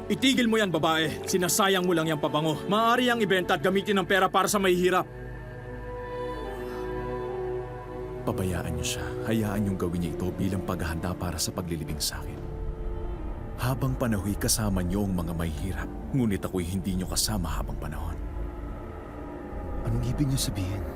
Itigil mo yan, babae. Sinasayang mo lang yung pabango. Maaari ang ibenta at gamitin ng pera para sa mahihirap. Pabayaan niyo siya. Hayaan niyong gawin niya ito bilang paghahanda para sa paglilibing sa akin. Habang panahoy kasama niyo ang mga mahihirap, ngunit ako'y hindi niyo kasama habang panahon. Anong ibig niyo sabihin?